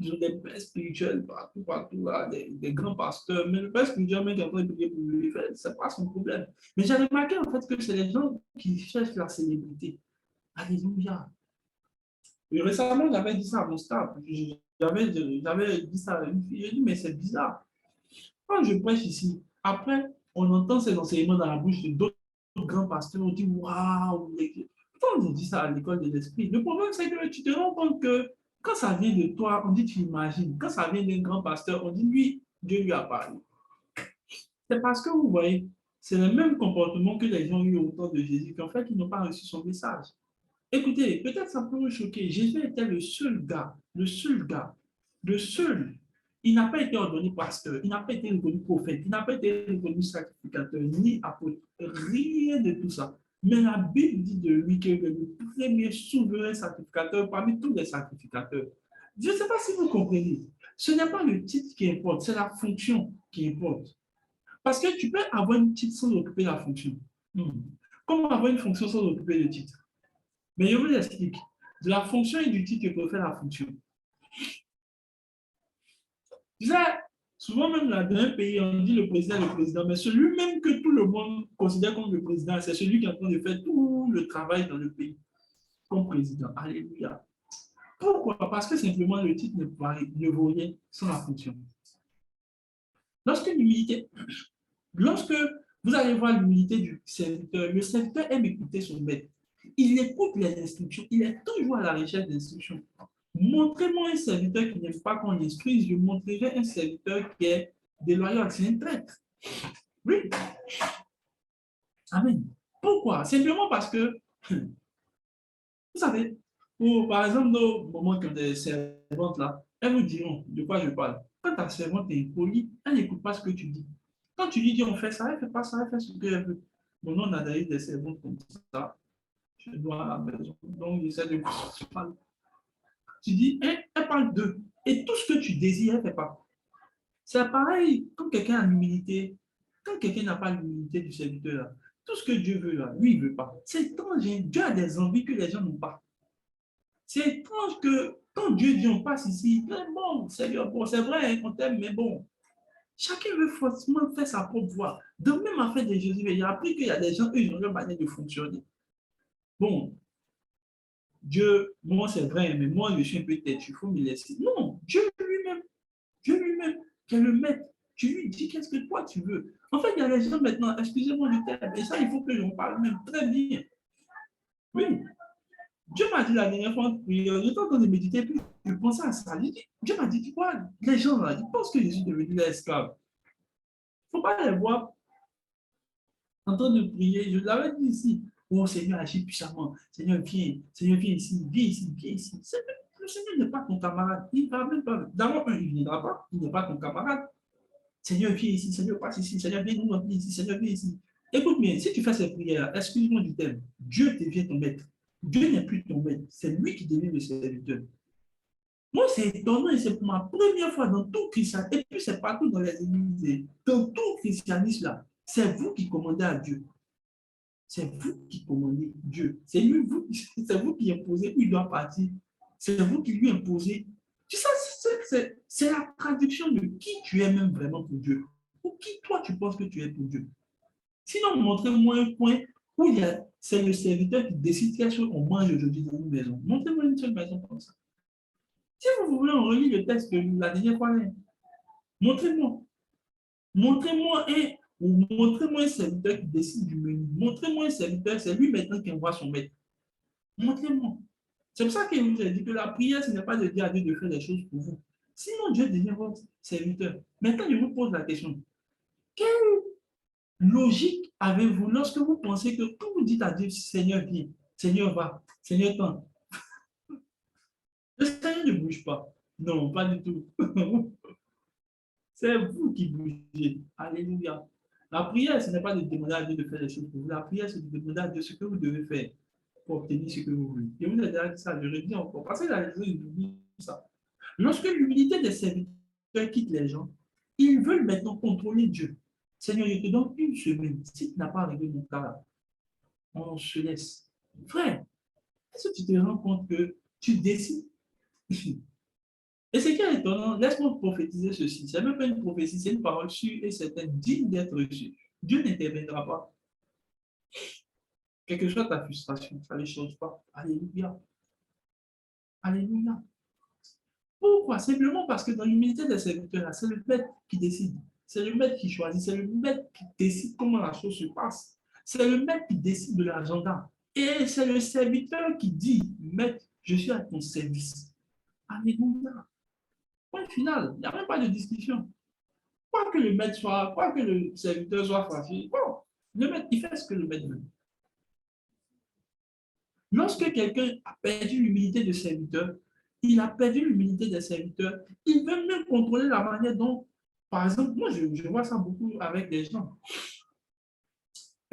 Ils ont des pères spirituels partout, partout, là, des grands pasteurs, mais le père spirituel, même qui est en train de prier pour lui, c'est pas son problème. Mais j'ai remarqué en fait que c'est les gens qui cherchent la célébrité. Alléluia. Et récemment, j'avais dit ça à mon staff. J'avais dit ça à une fille. J'ai dit, mais c'est bizarre. Quand je prêche ici, après, on entend ces enseignements dans la bouche de d'autres grands pasteurs. On dit, waouh! Pourquoi on dit ça à l'école de l'esprit? Le problème, c'est que tu te rends compte que quand ça vient de toi, on dit, tu imagines. Quand ça vient d'un grand pasteur, on dit, lui, Dieu lui a parlé. C'est parce que vous voyez, c'est le même comportement que les gens ont eu au temps de Jésus, qu'en fait, ils n'ont pas reçu son message. Écoutez, peut-être ça peut vous choquer. Jésus était le seul gars, le seul. Il n'a pas été ordonné pasteur, il n'a pas été reconnu prophète, il n'a pas été reconnu sacrificateur, ni apôtre, rien de tout ça. Mais la Bible dit de lui qu'il est le premier souverain sacrificateur parmi tous les sacrificateurs. Je ne sais pas si vous comprenez. Ce n'est pas le titre qui importe, c'est la fonction qui importe. Parce que tu peux avoir une titre sans occuper la fonction. Hmm. Comment avoir une fonction sans occuper le titre? Mais je vous explique. De la fonction et du titre peut faire la fonction. Tu sais, souvent même là, dans un pays, on dit le président, mais celui même que tout le monde considère comme le président, c'est celui qui est en train de faire tout le travail dans le pays comme président. Alléluia. Pourquoi? Parce que simplement le titre ne vaut rien sans la fonction. Lorsque l'humilité, lorsque vous allez voir l'humilité du serviteur, le serviteur aime écouter son maître. Il écoute les instructions, il est toujours à la recherche d'instructions. Montrez-moi un serviteur qui n'aime pas qu'on l'instruise, je montrerai un serviteur qui est déloyal, c'est un traître. Oui. Amen. Pourquoi? Simplement parce que, vous savez, par exemple, nos moments qui ont des servantes là, elles vous diront de quoi je parle. Quand ta servante est impolie, elle n'écoute pas ce que tu dis. Quand tu lui dis on fait ça, elle ne fait pas ça, elle fait ce qu'elle veut. Bon, nous, on a d'ailleurs des servantes comme ça. Je dois à la maison. Donc, j'essaie de parler. Tu dis, elle parle d'eux. Et tout ce que tu désires, elle ne fait pas. C'est pareil, quand quelqu'un a l'humilité, quand quelqu'un n'a pas l'humilité du serviteur, là, tout ce que Dieu veut, là, lui, il ne veut pas. C'est étrange, Dieu a des envies que les gens n'ont pas. C'est étrange que quand Dieu dit on passe ici, mais bon, Seigneur, bon, c'est vrai, hein, on t'aime, mais bon, chacun veut forcément faire sa propre voie. De même affaire de Jésus, il a appris qu'il y a des gens, eux, ils ont leur manière de fonctionner. Bon, Dieu, moi c'est vrai, mais moi je suis un peu têtu, il faut me laisser. Non, Dieu lui-même, qui est le maître, tu lui dis qu'est-ce que toi tu veux. En fait, il y a des gens maintenant, excusez-moi du terme, et ça il faut que j'en parle même très bien. Oui, Dieu m'a dit la dernière fois, j'étais en train de méditer, puis je pensais à ça. Dieu m'a dit, tu vois, les gens là, ils pensent que je suis devenu leur esclave. Il ne faut pas les voir en train de prier. Je l'avais dit ici. Oh Seigneur, agis puissamment. Seigneur, viens ici, viens ici, viens ici. Le Seigneur n'est pas ton camarade. Il ne va même pas. D'abord, il ne viendra pas. Il n'est pas ton camarade. Seigneur, viens ici. Seigneur, passe ici. Seigneur, viens nous remplir ici. Seigneur, viens ici. Écoute bien, si tu fais ces prières, excuse-moi du thème, Dieu devient ton maître. Dieu n'est plus ton maître. C'est lui qui devient le serviteur. Moi, c'est étonnant et c'est pour ma première fois dans tout christianisme, et puis c'est partout dans les églises, dans tout christianisme là, c'est vous qui commandez à Dieu. C'est vous qui commandez Dieu. C'est lui, vous, c'est vous qui imposez où il doit partir. C'est vous qui lui imposez. Tu sais, c'est la traduction de qui tu es même vraiment pour Dieu. Ou qui toi tu penses que tu es pour Dieu. Sinon, montrez-moi un point où il y a, c'est le serviteur qui décide quelle chose on mange aujourd'hui dans une maison. Montrez-moi une seule maison comme ça. Si vous voulez, on relit le texte de la dernière fois. Montrez-moi. Montrez-moi un, ou montrez-moi un serviteur qui décide du menu. Montrez-moi un serviteur, c'est lui maintenant qui envoie son maître. Montrez-moi. C'est pour ça que je vous ai dit que la prière, ce n'est pas de dire à Dieu de faire des choses pour vous. Sinon, Dieu devient votre serviteur. Maintenant, je vous pose la question. Quelle logique avez-vous lorsque vous pensez que quand vous dites à Dieu, Seigneur, viens, Seigneur, va, Seigneur, tend, le Seigneur ne bouge pas. Non, pas du tout. C'est vous qui bougez. Alléluia. La prière, ce n'est pas de demander à Dieu de faire des choses pour vous. La prière, c'est de demander à Dieu ce que vous devez faire pour obtenir ce que vous voulez. Et vous avez déjà dit ça, je le dis encore. Parce que la raison, il dit ça. Lorsque l'humilité des serviteurs quitte les gens, ils veulent maintenant contrôler Dieu. Seigneur, je te donne une semaine. Si tu n'as pas réglé mon cas là, on se laisse. Frère, est-ce que tu te rends compte que tu décides? Et ce qui est étonnant, laisse-moi prophétiser ceci. Ce n'est même pas une prophétie, c'est une parole sûre et certaine, digne d'être reçue. Dieu n'interviendra pas. Quelle que soit ta frustration, ça ne change pas. Alléluia. Alléluia. Pourquoi? Simplement parce que dans l'humilité des serviteurs, c'est le maître qui décide. C'est le maître qui choisit. C'est le maître qui décide comment la chose se passe. C'est le maître qui décide de l'agenda. Et c'est le serviteur qui dit, maître, je suis à ton service. Alléluia. Point final. Il n'y a même pas de discussion. Quoi que le maître soit, quoi que le serviteur soit fâché, bon, le maître, il fait ce que le maître veut. Lorsque quelqu'un a perdu l'humilité de serviteur, il a perdu l'humilité des serviteurs, il veut même contrôler la manière dont, par exemple, moi je vois ça beaucoup avec des gens.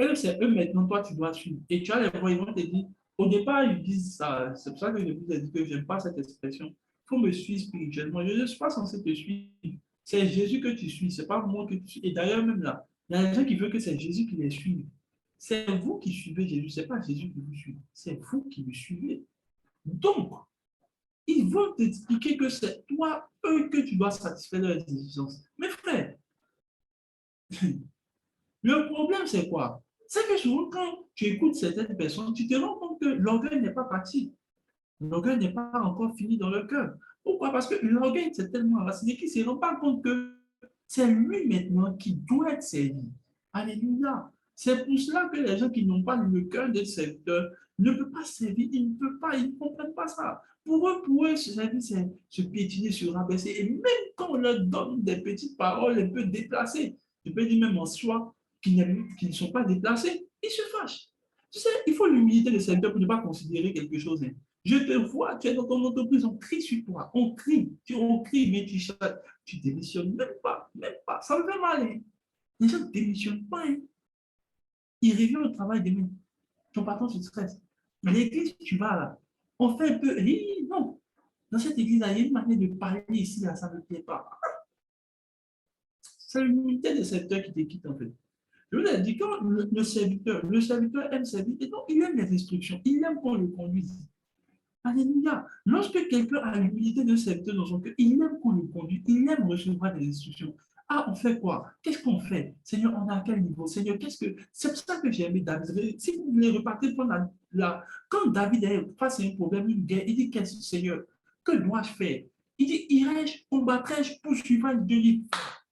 Eux, c'est eux maintenant, toi tu dois suivre. Et tu as les voix, ils vont te dire, au départ, ils disent ça, c'est pour ça que je vous ai dit que je n'aime pas cette expression. Il faut me suivre spirituellement. Je ne suis pas censé te suivre. C'est Jésus que tu suis, ce n'est pas moi que tu suis. Et d'ailleurs, même là, il y a des gens qui veulent que c'est Jésus qui les suive. C'est vous qui suivez Jésus, ce n'est pas Jésus qui vous suit. C'est vous qui le suivez. Donc, ils vont t'expliquer que c'est toi, eux, que tu dois satisfaire leurs exigences. Mais frère, le problème, c'est quoi? C'est que souvent, quand tu écoutes certaines personnes, tu te rends compte que l'orgueil n'est pas parti. L'orgueil n'est pas encore fini dans leur cœur. Pourquoi? Parce que l'orgueil, c'est tellement enraciné qu'il ne se rend pas compte que c'est lui maintenant qui doit être servi. Alléluia. C'est pour cela que les gens qui n'ont pas le cœur des serviteurs ne peuvent pas servir, ils ne peuvent pas, ils ne comprennent pas ça. Pour eux, servir, c'est se piétiner, se rabaisser. Et même quand on leur donne des petites paroles un peu déplacées, je peux dire même en soi, qui ne sont pas déplacées, ils se fâchent. Tu sais, il faut l'humilité des serviteurs pour ne pas considérer quelque chose. Hein. Je te vois, tu es dans ton entreprise, on crie sur toi, on crie, mais tu démissionnes même pas, même pas. Ça me fait mal. Hein. Les gens ne démissionnent pas. Hein. Ils reviennent au travail demain. Ton patron se stresse. L'église, tu vas là. On fait un peu. Non. Dans cette église-là, il y a une manière de parler ici, là, ça ne me plaît pas. C'est l'unité des serviteurs qui te quitte en fait. Je vous ai dit, quand le serviteur aime servir, et donc il aime les instructions, il aime qu'on le conduise. Alléluia. Lorsque quelqu'un a l'humilité de serviteur dans son cœur, il aime qu'on le conduise, il aime recevoir des instructions. Ah, on fait quoi? Qu'est-ce qu'on fait? Seigneur, on est à quel niveau? Seigneur, qu'est-ce que. C'est pour ça que j'ai aimé David. Si vous voulez repartir prendre quand David est face à un problème, une guerre, il dit, qu'est-ce, Seigneur, que dois-je faire? Il dit, irai-je, combattrai-je, poursuivrai-je de l'île?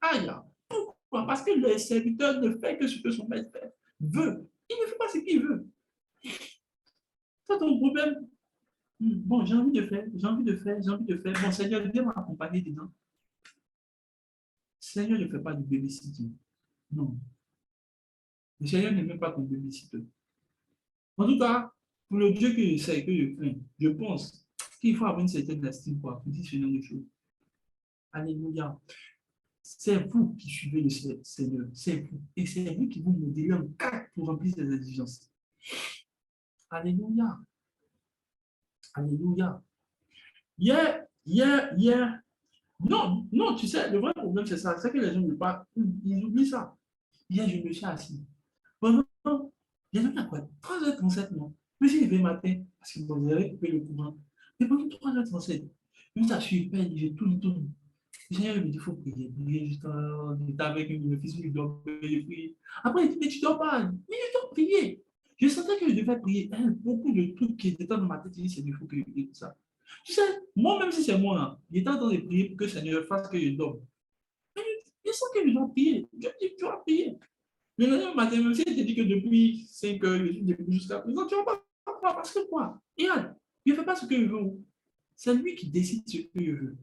Aïe, pourquoi? Parce que le serviteur ne fait que ce que son maître veut. Il ne fait pas ce qu'il veut. C'est ton problème. Bon, j'ai envie de faire, j'ai envie de faire, j'ai envie de faire. Bon, Seigneur, viens m'accompagner dedans. Seigneur ne fait pas du babysitting. Non. Le Seigneur n'aime pas ton babysitting. En tout cas, pour le Dieu que je sais, que je crains, je pense qu'il faut avoir une certaine estime pour accomplir ce genre de choses. Alléluia. C'est vous qui suivez le Seigneur. C'est vous. Et c'est vous qui vous modelez un cadre pour remplir ses exigences. Alléluia. Alléluia. Hier, non, non, tu sais, le vrai problème, c'est ça. C'est que les gens ne pas, ils oublient ça. Hier, je me suis assis. Pendant, il y a quoi? 3h37, non? Je me suis levé le matin, parce que vous avez coupé le courant. Mais pendant 3h37, je me suis hyper, j'ai tout le tourne. Le Seigneur me dit, il faut prier. Prier, j'étais avec mon fils, il doit prier. Après, il dit, mais tu ne dois pas. Mais je dois prier. Je sentais que je devais prier. Beaucoup de trucs qui étaient dans ma tête, il dit, c'est il faut que je prie tout ça. Tu sais, moi, même si c'est moi, hein, j'étais en train de prier pour que le Seigneur fasse que je dorme. Mais je sens que je dois prier. Je dis, tu dois prier. Le lendemain matin, même si je te dis que depuis 5 heures, je suis debout jusqu'à présent, tu ne vas pas croire. Parce que quoi? Regarde, je ne fais pas ce que je veux. C'est lui qui décide ce que je veux.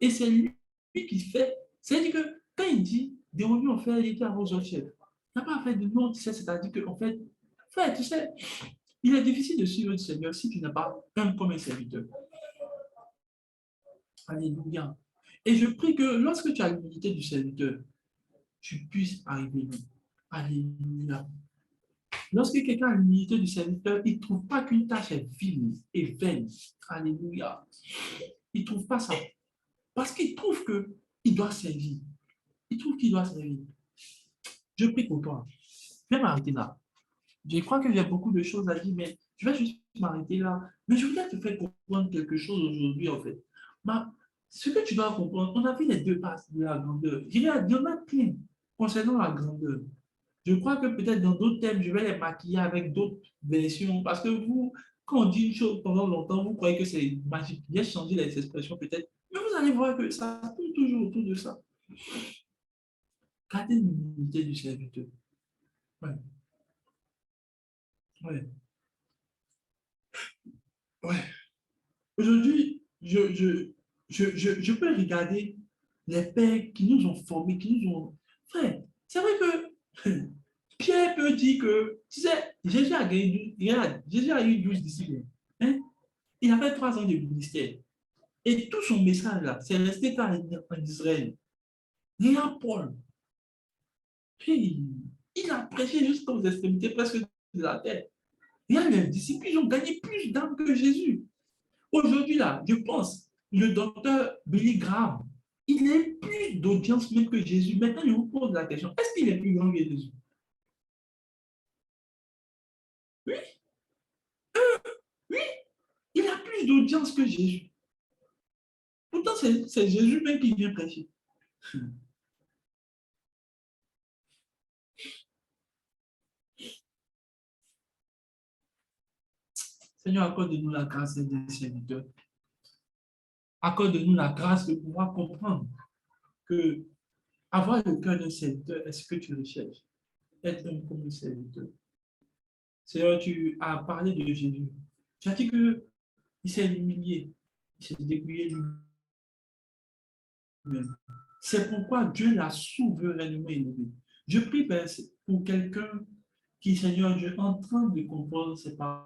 Et c'est lui qui fait. C'est-à-dire que quand il dit, désormais, on fait l'état à vos autres chefs. Il n'y a pas à faire de non, tu sais, c'est-à-dire qu'en fait, tu sais, il est difficile de suivre le Seigneur si tu n'as pas un comme un serviteur. Alléluia. Et je prie que lorsque tu as l'humilité du serviteur, tu puisses arriver là. Alléluia. Lorsque quelqu'un a l'humilité du serviteur, il ne trouve pas qu'une tâche est vile et vaine. Alléluia. Il ne trouve pas ça. Parce qu'il trouve qu'il doit servir. Il trouve qu'il doit servir. Je prie pour toi. Je vais m'arrêter là. Je crois que j'ai beaucoup de choses à dire, mais je vais juste m'arrêter là. Mais je voudrais te faire comprendre quelque chose aujourd'hui, en fait. Ce que tu dois comprendre, on a vu les deux passes de la grandeur. Il y en a plein concernant la grandeur. Je crois que peut-être dans d'autres thèmes, je vais les maquiller avec d'autres versions. Parce que vous, quand on dit une chose pendant longtemps, vous croyez que c'est magique. J'ai changé les expressions peut-être. Mais vous allez voir que ça tourne toujours autour de ça. Gardez l'unité du serviteur. Ouais. Ouais. Ouais. Aujourd'hui, je peux regarder les pères qui nous ont formés, qui nous ont. Frère, c'est vrai que Pierre peut dire que, tu sais, Jésus a eu 12 disciples. Hein? Il a fait 3 ans de ministère. Et tout son message là, c'est resté en Israël. Regarde Paul. Puis, il a prêché jusqu'aux extrémités presque de la terre. Regarde les disciples, ils ont gagné plus d'âmes que Jésus. Aujourd'hui, là, je pense, le docteur Billy Graham, il a plus d'audience même que Jésus. Maintenant, je vous pose la question, est-ce qu'il est plus grand que Jésus? Oui, oui, il a plus d'audience que Jésus. Pourtant, c'est Jésus même qui vient prêcher. Seigneur, accorde-nous la grâce des serviteurs. Accorde-nous la grâce de pouvoir comprendre que avoir le cœur d'un serviteur est ce que tu recherches. Être un comme un serviteur. Seigneur, tu as parlé de Jésus. Tu as dit qu'il s'est humilié, il s'est dépouillé lui-même. C'est pourquoi Dieu l'a souverainement élevé. Je prie, Père, pour quelqu'un qui, Seigneur Dieu, est en train de comprendre ces paroles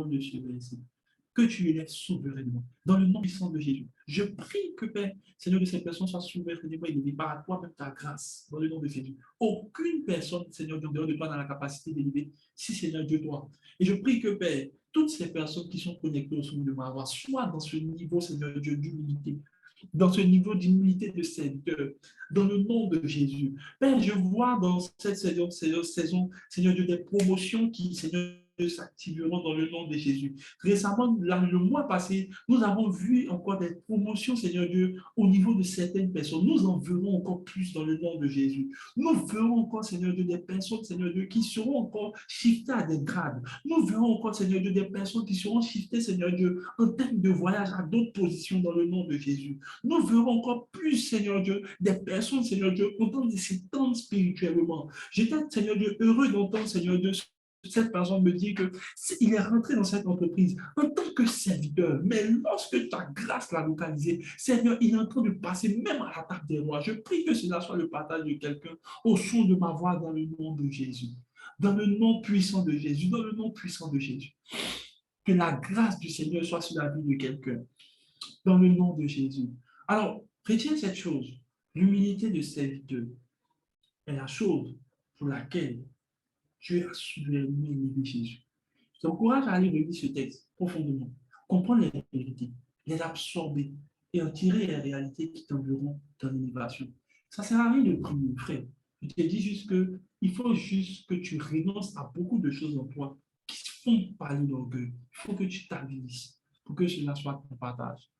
de ce verset. Que tu élèves souverainement, dans le nom puissant de Jésus. Je prie que, Père, Seigneur, que ces personnes soient souverainement élevées par toi-même ta grâce, dans le nom de Jésus. Aucune personne, Seigneur, en dehors de toi, n'a la capacité d'élever, si Seigneur Dieu toi. Et je prie que, Père, toutes ces personnes qui sont connectées au son de ma voix soient dans ce niveau, Seigneur Dieu, d'humilité, dans ce niveau d'humilité de serviteur, dans le nom de Jésus. Père, je vois dans cette saison, Seigneur Dieu, des promotions qui, Seigneur, s'activeront dans le nom de Jésus. Récemment, le mois passé, nous avons vu encore des promotions, Seigneur Dieu, au niveau de certaines personnes. Nous en verrons encore plus dans le nom de Jésus. Nous verrons encore, Seigneur Dieu, des personnes, Seigneur Dieu, qui seront encore shiftées à des grades. Nous verrons encore, Seigneur Dieu, des personnes qui seront shiftées, Seigneur Dieu, en termes de voyage à d'autres positions dans le nom de Jésus. Nous verrons encore plus, Seigneur Dieu, des personnes, Seigneur Dieu, contentes de s'étendre spirituellement. J'étais, Seigneur Dieu, heureux d'entendre, Seigneur Dieu, cette personne me dit qu'il est rentré dans cette entreprise en tant que serviteur, mais lorsque ta grâce l'a localisé, Seigneur, il est en train de passer même à la table des rois. Je prie que cela soit le partage de quelqu'un au son de ma voix dans le nom de Jésus. Dans le nom puissant de Jésus, dans le nom puissant de Jésus. Que la grâce du Seigneur soit sur la vie de quelqu'un. Dans le nom de Jésus. Alors, retiens cette chose. L'humilité de serviteur est la chose pour laquelle Dieu a soudainement élevé Jésus. Je t'encourage à aller relire ce texte profondément, comprendre les vérités, les absorber et en tirer les réalités qui t'enverront dans l'innovation. Ça ne sert à rien de prier, frère. Je te dis juste qu'il faut juste que tu renonces à beaucoup de choses en toi qui te font parler d'orgueil. Il faut que tu t'avises pour que cela soit ton partage.